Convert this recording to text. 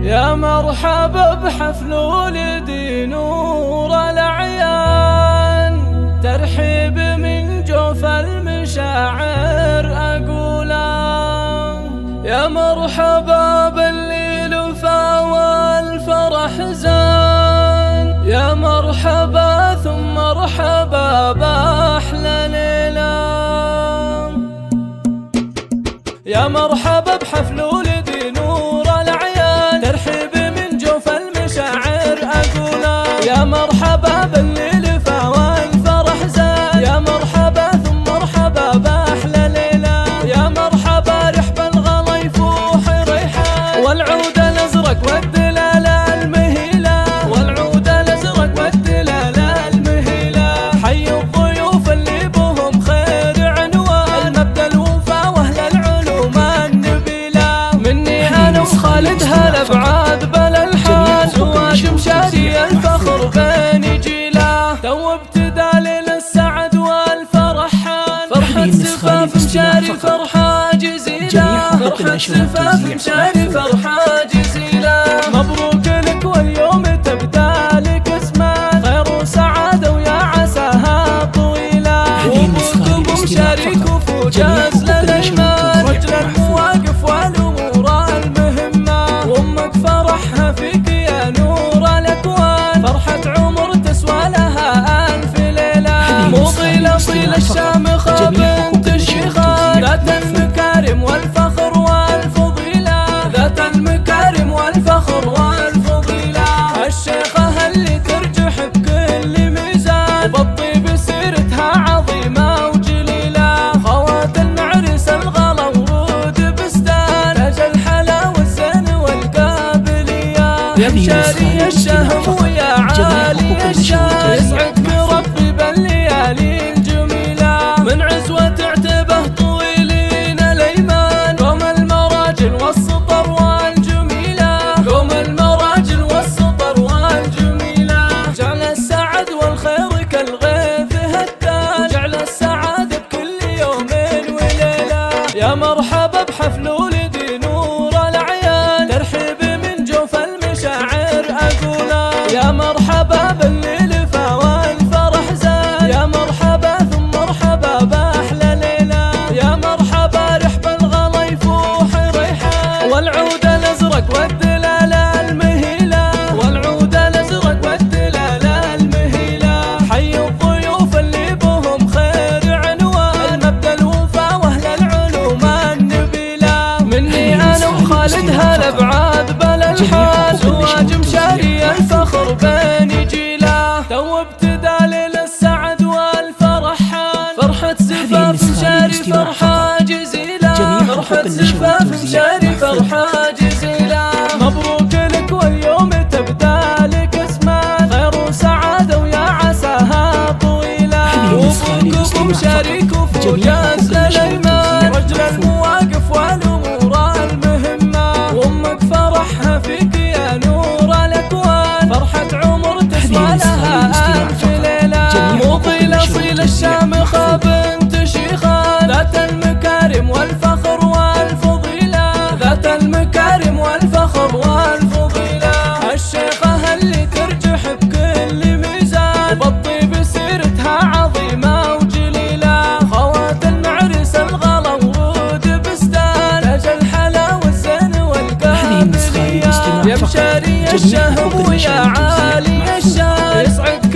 يا مرحبا بحفل ولدي نور الأعيان، ترحيب من جوف المشاعر أقوله. يا مرحبا بالليل فاوى الفرح زان، يا مرحبا ثم مرحبا بأحلى ليلة. يا مرحبا بحفل ولدي نور الأعيان، ترحيب من جوف المشاعر أقوله. يا مرحبا بالليل فاوى الفرح زان، يا مرحبا ثم مرحبا بأحلى ليلة. يا مرحبا رحب الغلا يفوح ريحان، والعود الأزرق والدلالة المهيلة، والعود الأزرق والدلالة المهيلة. حي الضيوف اللي بهم خير عنوان، المبدأ الوفا وأهل العلوم النبيلة. مني أنا وخالد هالأبعاد بالألحان، وهاشم شاري الفخر بين جيله. تو ابتدى ليل السعد والفرحان، فرحة زفاف مشاري فرحة جزيلة، فرحة زفاف مشاري فرحة جزيلة. مبروك لك واليوم تبدأ لك اسمه خير وسعادة ويا عساها طويلة. وابوك ابو شريك وفوق أزل الأيمان، رجل المواقف والأمور المهمة. وامك فرحها فيك يا نور الأكوان، فرحة عمر تسوى لها ألف ليلة. مو طيلة طيلة الشامخة بنت الشيخان، ذات المكارم والفخر والفضيلة، ذات المكارم والفخر والفضيلة. الشيخة اللي ترجح بكل ميزان، وبالطيب سيرتها عظيمة وجليلة. خوات المعرس الغلا ورود بستان، تاج الحلا والزين والقابلية. يا مشاري الشهم ويا عالي الشان، يسعدك ربي بالليالي الجميلة. من عزوة عتبه طويلين الأيمان، قوم المراجل والسطر والجميلة، قوم المراجل والسطر والجميلة. جعل السعد والخير كالغيث هدان، جعل السعادة بكل يوم وليلة. يا مرحبا بحفل ولدي نور الأعيان، ترحيب من جوف المشاعر أقوله. يا مرحبا بالليل فاوى الفرح زان، يا مرحبا ثم مرحبا بأحلى ليلة. يا مرحبا رحب الغلا يفوح ريحان، والعود الأزرق والدلالة المهيلة، والعود الأزرق والدلالة المهيلة. حي الضيوف اللي بهم خير عنوان، المبدأ الوفا وأهل العلوم النبيلة. مني أنا وخالد هالأبعاد بالألحان، وهاشم شاري الفخر بين جيله. تو ابتدى ليل السعد والفرحان، فرحة زفاف مشاري فرحة جزيلة، فرحة زفاف مشاري فرحة جزيلة. مبروك لك واليوم تبدأ لك اسمه خير وسعادة ويا عساها طويلة. وابوك ابو شريك وفوق أزل الأيمان، رجل المواقف والأمور المهمة. وامك فرحها فيك يا نور الأكوان، فرحة عمر تسوى لها ألف ليلة. مو طيلة طيلة الشامخة بنت شيخان، ذات المكارم والفخر والفضيلة، ذات المكارم والفخر والفضيلة. الشيخة اللي ترجح بكل ميزان، وبالطيب سيرتها عظيمة وجليلة. خوات المعرس الغلا ورود بستان، تاج الحلا والزين والقابلية. يا مشاري الشهم ويا عالي الشان، يسعد